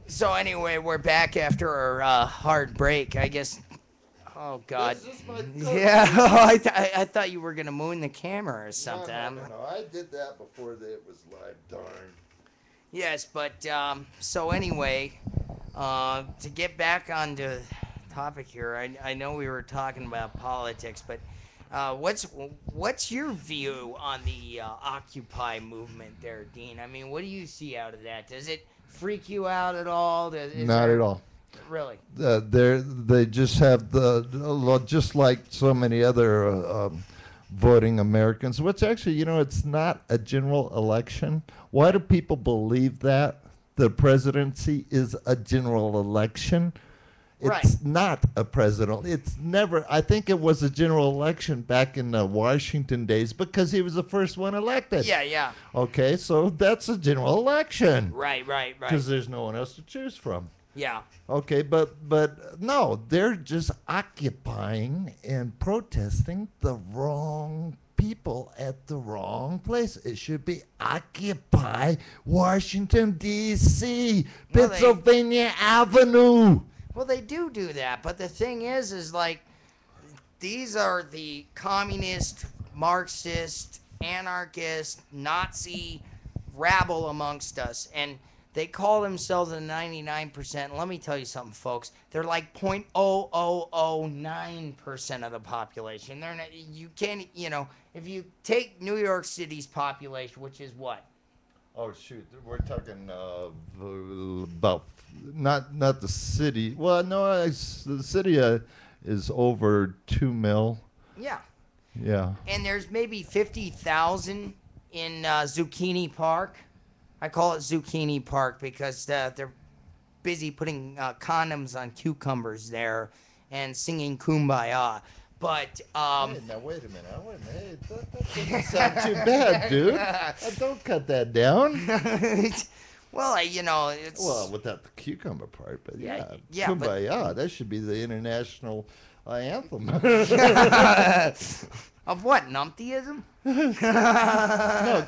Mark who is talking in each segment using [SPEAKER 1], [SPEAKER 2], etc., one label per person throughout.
[SPEAKER 1] So anyway, we're back after our hard break. I guess. Oh God.
[SPEAKER 2] This is my
[SPEAKER 1] Yeah. I thought you were gonna moon the camera or something.
[SPEAKER 2] No. I did that before it was live. Darn.
[SPEAKER 1] Yes, but so anyway, to get back on the topic here, I know we were talking about politics, but what's your view on the Occupy movement there, Dean? I mean, what do you see out of that? Does it freak you out at all?
[SPEAKER 2] Not at all.
[SPEAKER 1] Really?
[SPEAKER 2] They just have just like so many other voting Americans, which actually, it's not a general election. Why do people believe that the presidency is a general election? It's not a president. It's never. I think it was a general election back in the Washington days because he was the first one elected.
[SPEAKER 1] Yeah.
[SPEAKER 2] Okay, so that's a general election.
[SPEAKER 1] Right.
[SPEAKER 2] Because there's no one else to choose from.
[SPEAKER 1] Yeah.
[SPEAKER 2] Okay, but no, they're just occupying and protesting the wrong people at the wrong place. It should be Occupy Washington, D.C., Pennsylvania Avenue.
[SPEAKER 1] Well, they do that, but the thing is like, these are the communist, Marxist, anarchist, Nazi rabble amongst us, and they call themselves the 99%. Let me tell you something, folks. They're like 0.0009% of the population. They're not, you can't, if you take New York City's population, which is what?
[SPEAKER 2] Oh shoot, we're talking about not the city. Well, no, the city is over 2 mil.
[SPEAKER 1] Yeah.
[SPEAKER 2] Yeah.
[SPEAKER 1] And there's maybe 50,000 in Zucchini Park. I call it Zucchini Park because they're busy putting condoms on cucumbers there and singing Kumbaya. But
[SPEAKER 2] hey, now wait a minute. Hey, that doesn't sound too bad, dude. Don't cut that down.
[SPEAKER 1] Well, it's
[SPEAKER 2] without the cucumber part, but yeah,
[SPEAKER 1] Kumbaya.
[SPEAKER 2] That should be the international anthem.
[SPEAKER 1] Of what, numptyism?
[SPEAKER 2] No,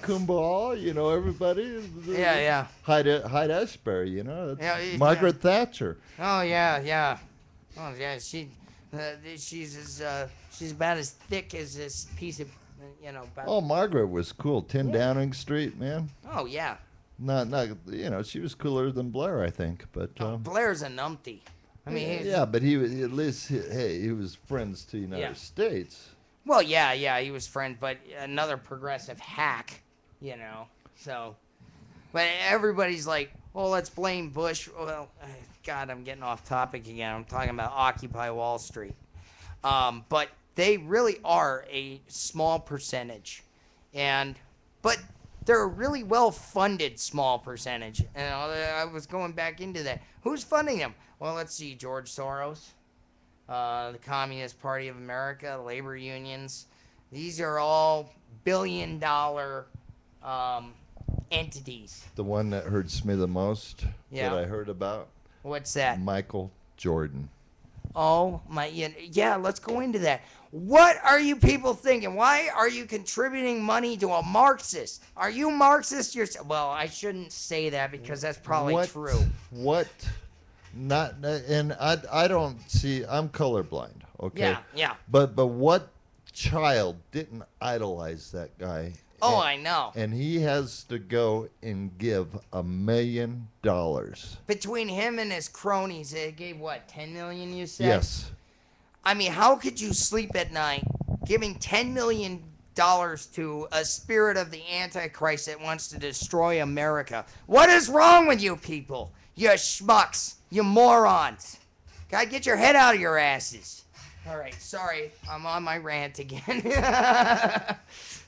[SPEAKER 2] Kumbaya, everybody.
[SPEAKER 1] Yeah.
[SPEAKER 2] Hyde Ashbury, Margaret Thatcher.
[SPEAKER 1] Oh, yeah. Oh, yeah, she's about as thick as this piece of,
[SPEAKER 2] Oh, Margaret was cool. 10 Downing Street, man.
[SPEAKER 1] Oh, yeah.
[SPEAKER 2] Not, she was cooler than Blair, I think. But
[SPEAKER 1] Blair's a numpty. I mean,
[SPEAKER 2] but he was at least he was friends to the United States.
[SPEAKER 1] Well, yeah, he was friends, but another progressive hack, So, but everybody's like, "Oh, let's blame Bush." Well, God, I'm getting off topic again. I'm talking about Occupy Wall Street, but they really are a small percentage, but they're a really well-funded small percentage. And I was going back into that. Who's funding them? Well, let's see, George Soros. The Communist Party of America, labor unions. These are all billion-dollar entities.
[SPEAKER 2] The one that hurts me the most that I heard about.
[SPEAKER 1] What's that?
[SPEAKER 2] Michael Jordan.
[SPEAKER 1] Oh, yeah, let's go into that. What are you people thinking? Why are you contributing money to a Marxist? Are you Marxist yourself? Well, I shouldn't say that because that's probably true.
[SPEAKER 2] What? Not, and I don't see. I'm colorblind. Okay.
[SPEAKER 1] Yeah.
[SPEAKER 2] But what child didn't idolize that guy?
[SPEAKER 1] Oh, I know.
[SPEAKER 2] And he has to go and give $1 million.
[SPEAKER 1] Between him and his cronies, they gave what, 10 million? You said.
[SPEAKER 2] Yes.
[SPEAKER 1] I mean, how could you sleep at night giving $10 million to a spirit of the Antichrist that wants to destroy America? What is wrong with you people? You schmucks. You morons. Gotta get your head out of your asses. All right, sorry. I'm on my rant again.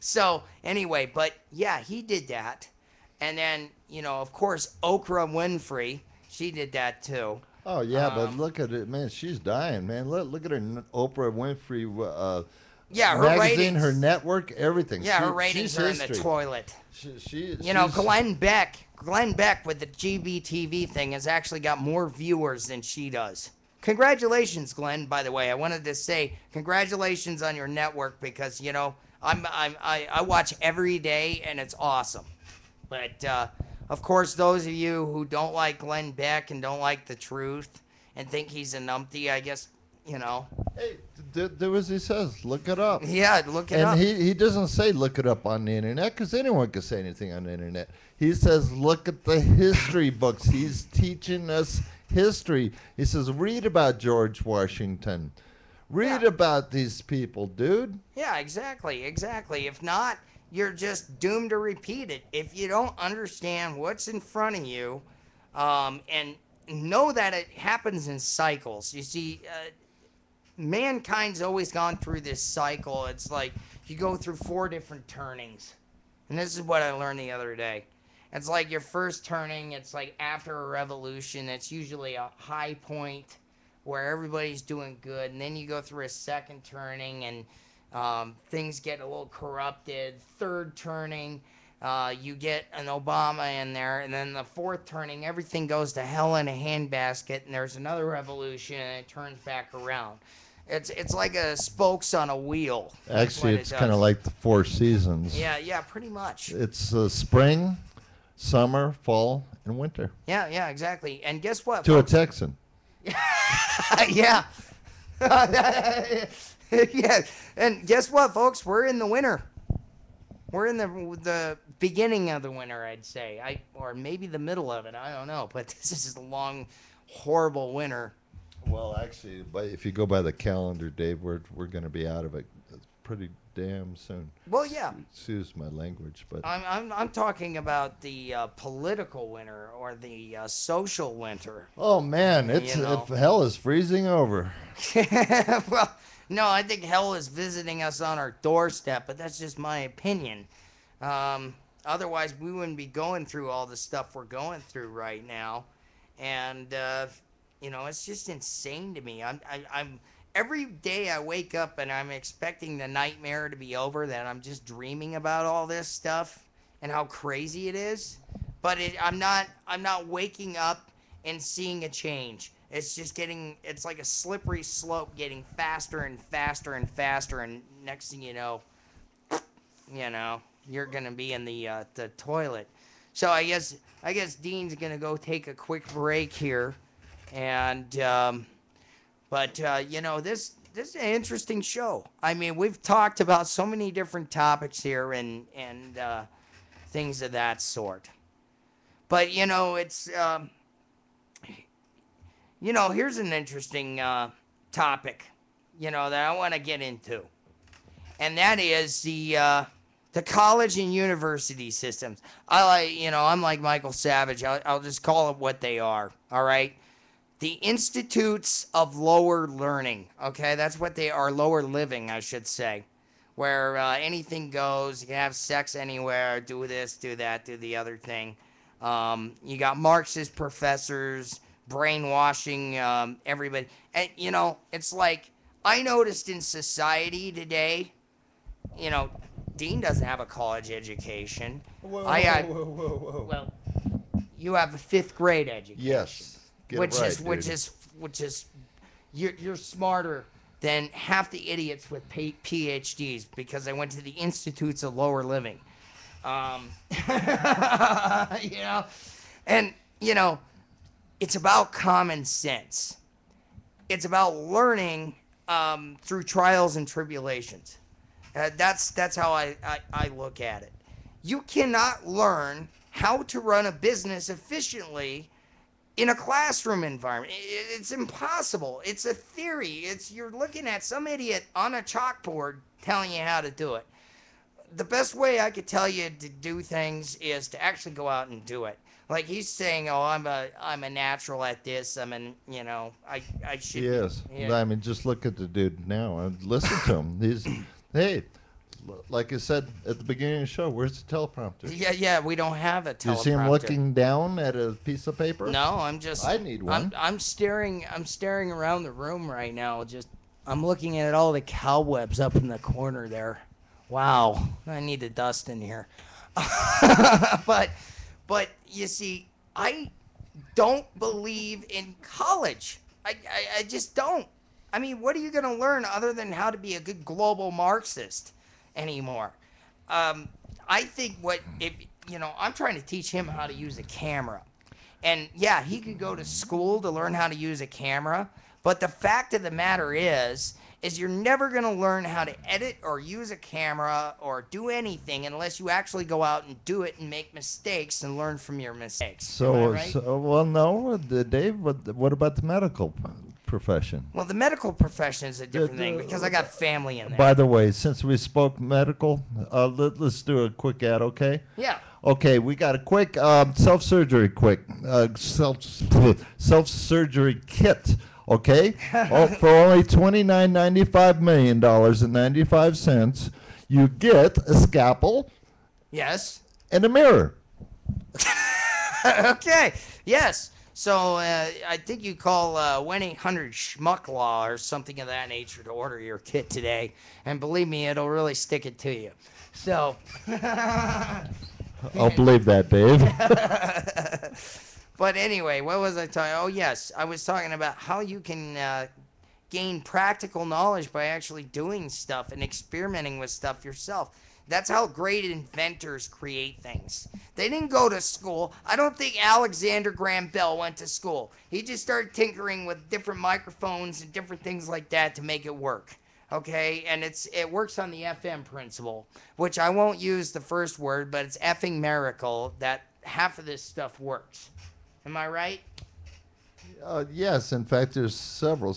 [SPEAKER 1] So, anyway, but yeah, he did that. And then, of course, Oprah Winfrey, she did that too.
[SPEAKER 2] Oh, yeah, but look at it, man. She's dying, man. Look at her Oprah Winfrey
[SPEAKER 1] her
[SPEAKER 2] magazine,
[SPEAKER 1] ratings,
[SPEAKER 2] her network, everything.
[SPEAKER 1] Yeah, her ratings are in the toilet.
[SPEAKER 2] She's
[SPEAKER 1] Glenn Beck with the GBTV thing has actually got more viewers than she does. Congratulations, Glenn, by the way. I wanted to say congratulations on your network because, I watch every day and it's awesome. But Of course, those of you who don't like Glenn Beck and don't like the truth and think he's a numpty, I guess, you know.
[SPEAKER 2] Hey, do as he says. Look it up.
[SPEAKER 1] Yeah, look it
[SPEAKER 2] And
[SPEAKER 1] up.
[SPEAKER 2] he doesn't say look it up on the internet because anyone can say anything on the internet. He says look at the history books. He's teaching us history. He says read about George Washington. Read
[SPEAKER 1] Yeah.
[SPEAKER 2] about these people, dude.
[SPEAKER 1] Yeah, exactly. If not, you're just doomed to repeat it. If you don't understand what's in front of you, and know that it happens in cycles. You see, mankind's always gone through this cycle. It's like you go through 4 different turnings. And this is what I learned the other day. It's like your first turning, it's like after a revolution. It's usually a high point where everybody's doing good. And then you go through a second turning and things get a little corrupted. Third turning, you get an Obama in there. And then the fourth turning, everything goes to hell in a handbasket. And there's another revolution and it turns back around. It's like a spokes on a wheel. That's
[SPEAKER 2] Actually,
[SPEAKER 1] what
[SPEAKER 2] it's
[SPEAKER 1] it
[SPEAKER 2] kind of
[SPEAKER 1] does.
[SPEAKER 2] like the 4 seasons.
[SPEAKER 1] Yeah, pretty much.
[SPEAKER 2] It's spring, summer, fall, and winter.
[SPEAKER 1] Yeah, exactly. And guess what,
[SPEAKER 2] To a
[SPEAKER 1] folks?
[SPEAKER 2] Texan.
[SPEAKER 1] Yeah. Yeah. And guess what, folks? We're in the winter. We're in the beginning of the winter, I'd say. Or maybe the middle of it. I don't know. But this is a long, horrible winter.
[SPEAKER 2] Well, actually, if you go by the calendar, Dave, we're going to be out of it pretty damn soon.
[SPEAKER 1] Well, yeah.
[SPEAKER 2] Excuse my language, but
[SPEAKER 1] I'm talking about the political winter or the social winter.
[SPEAKER 2] oh man, hell is freezing over.
[SPEAKER 1] Well, no, I think hell is visiting us on our doorstep, but that's just my opinion. Otherwise, we wouldn't be going through all the stuff we're going through right now, and it's just insane to me. I'm every day I wake up and I'm expecting the nightmare to be over, that I'm just dreaming about all this stuff and how crazy it is. But I'm not waking up and seeing a change. It's just it's like a slippery slope, getting faster and faster and faster, and next thing you know, you're gonna be in the toilet. So I guess Dean's gonna go take a quick break here, and this is an interesting show. I mean, we've talked about so many different topics here and things of that sort. But it's here's an interesting topic, that I want to get into, and that is the college and university systems. I'm like Michael Savage. I'll just call it what they are. All right. The institutes of lower learning, okay? That's what they are, lower living, I should say, where anything goes. You can have sex anywhere, do this, do that, do the other thing. You got Marxist professors brainwashing everybody. And, it's like, I noticed in society today, Dean doesn't have a college education.
[SPEAKER 2] Whoa.
[SPEAKER 1] Well, you have a 5th grade education.
[SPEAKER 2] Yes.
[SPEAKER 1] Which is you're smarter than half the idiots with PhDs because they went to the institutes of lower living. And it's about common sense. It's about learning through trials and tribulations. That's how I look at it. You cannot learn how to run a business efficiently in a classroom environment. It's impossible. It's a theory. You're looking at some idiot on a chalkboard telling you how to do it. The best way I could tell you to do things is to actually go out and do it. Like he's saying, "Oh, I'm a natural at this. I should."
[SPEAKER 2] Yes.
[SPEAKER 1] Yeah.
[SPEAKER 2] I mean, just look at the dude now and listen to him. Hey, like I said at the beginning of the show, where's the teleprompter?
[SPEAKER 1] Yeah. We don't have a teleprompter.
[SPEAKER 2] You see him looking down at a piece of paper?
[SPEAKER 1] No, I'm just.
[SPEAKER 2] I need one.
[SPEAKER 1] I'm staring around the room right now. I'm looking at all the cobwebs up in the corner there. Wow, I need the dust in here. But you see, I don't believe in college. I just don't. I mean, what are you going to learn other than how to be a good global Marxist anymore? I think if I'm trying to teach him how to use a camera. And yeah, he could go to school to learn how to use a camera, but the fact of the matter is you're never going to learn how to edit or use a camera or do anything unless you actually go out and do it and make mistakes and learn from your mistakes. Am I right?
[SPEAKER 2] Well, no, Dave. What about the medical profession?
[SPEAKER 1] Well, the medical profession is a different thing because I got family in there.
[SPEAKER 2] By the way, since we spoke medical, let's do a quick ad, okay?
[SPEAKER 1] Yeah.
[SPEAKER 2] Okay, we got a quick self-surgery self-surgery kit, okay? For only $29.95 million and 95 cents, you get a scalpel
[SPEAKER 1] Yes.
[SPEAKER 2] and a mirror.
[SPEAKER 1] Okay. Yes. So I think you call 1-800-SCHMUCK-LAW or something of that nature to order your kit today. And believe me, it'll really stick it to you. So...
[SPEAKER 2] I'll believe that, Dave.
[SPEAKER 1] But anyway, what was I talking? Oh, yes. I was talking about how you can gain practical knowledge by actually doing stuff and experimenting with stuff yourself. That's how great inventors create things. They didn't go to school. I don't think Alexander Graham Bell went to school. He just started tinkering with different microphones and different things like that to make it work. Okay, and it works on the FM principle, which I won't use the first word, but it's effing miracle that half of this stuff works. Am I right?
[SPEAKER 2] Yes, in fact, there's several.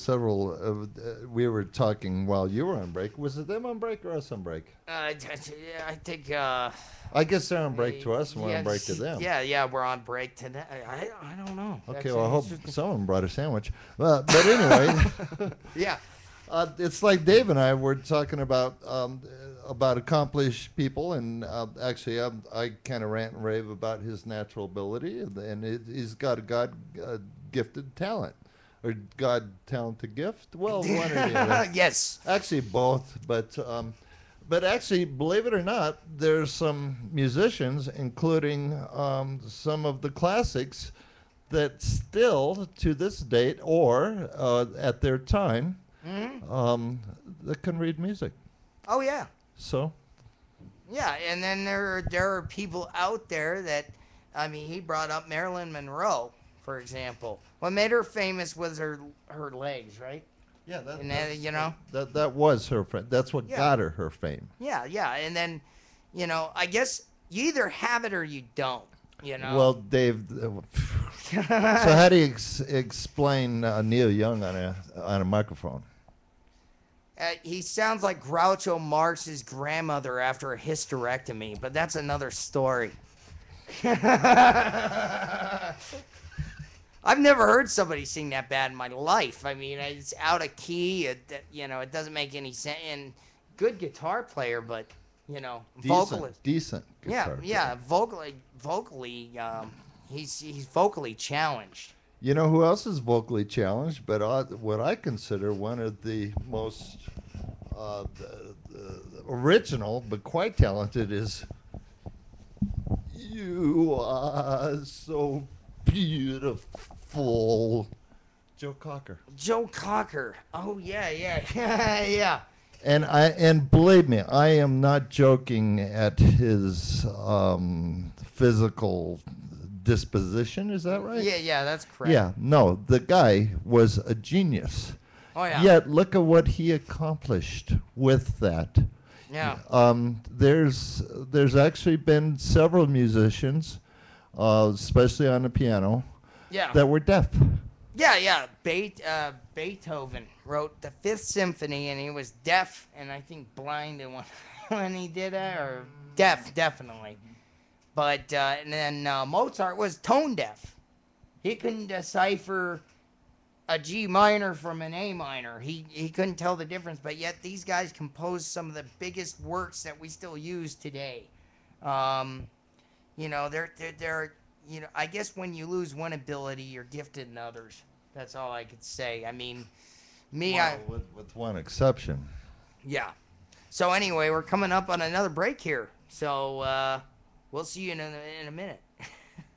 [SPEAKER 2] We were talking while you were on break. Was it them on break or us on break?
[SPEAKER 1] I think.
[SPEAKER 2] I guess they're on break to us and we're on break to them.
[SPEAKER 1] Yeah, we're on break to them. I don't know.
[SPEAKER 2] Okay, well, I hope someone brought a sandwich. But anyway.
[SPEAKER 1] Yeah.
[SPEAKER 2] It's like Dave and I were talking about accomplished people, and actually I kind of rant and rave about his natural ability, and he's got a God-gifted talent, or God-talented gift. Well, one or the other.
[SPEAKER 1] Yes.
[SPEAKER 2] Actually, both, but actually, believe it or not, there's some musicians, including some of the classics, that still, to this date, or at their time, that can read music.
[SPEAKER 1] Oh yeah.
[SPEAKER 2] So.
[SPEAKER 1] Yeah, and then there are people out there that, I mean, he brought up Marilyn Monroe, for example. What made her famous was her legs, right?
[SPEAKER 2] Yeah, that was her friend. That's what got her fame.
[SPEAKER 1] Yeah, and then, I guess you either have it or you don't.
[SPEAKER 2] Well, Dave, so how do you explain Neil Young on a microphone?
[SPEAKER 1] He sounds like Groucho Marx's grandmother after a hysterectomy, but that's another story. I've never heard somebody sing that bad in my life. I mean, it's out of key. It doesn't make any sense. And good guitar player, but vocalist.
[SPEAKER 2] Decent. Guitar
[SPEAKER 1] player. Vocally, he's vocally challenged.
[SPEAKER 2] You know who else is vocally challenged? But what I consider one of the most original, but quite talented, is "You Are So Beautiful," Joe Cocker.
[SPEAKER 1] Joe Cocker. Oh yeah. Yeah.
[SPEAKER 2] And believe me, I am not joking at his physical disposition. Is that right?
[SPEAKER 1] Yeah, that's correct.
[SPEAKER 2] Yeah, no, the guy was a genius.
[SPEAKER 1] Oh yeah.
[SPEAKER 2] Yet look at what he accomplished with that.
[SPEAKER 1] Yeah.
[SPEAKER 2] There's actually been several musicians, especially on the piano, that were deaf.
[SPEAKER 1] Yeah. Beethoven wrote the Fifth Symphony, and he was deaf, and I think blind when he did it, or deaf, definitely. But and then Mozart was tone deaf. He couldn't decipher a G minor from an A minor. He couldn't tell the difference. But yet these guys composed some of the biggest works that we still use today. They're I guess when you lose one ability, you're gifted in others. That's all I could say. I mean,
[SPEAKER 2] with one exception.
[SPEAKER 1] Yeah. So anyway, we're coming up on another break here. So we'll see you in a minute.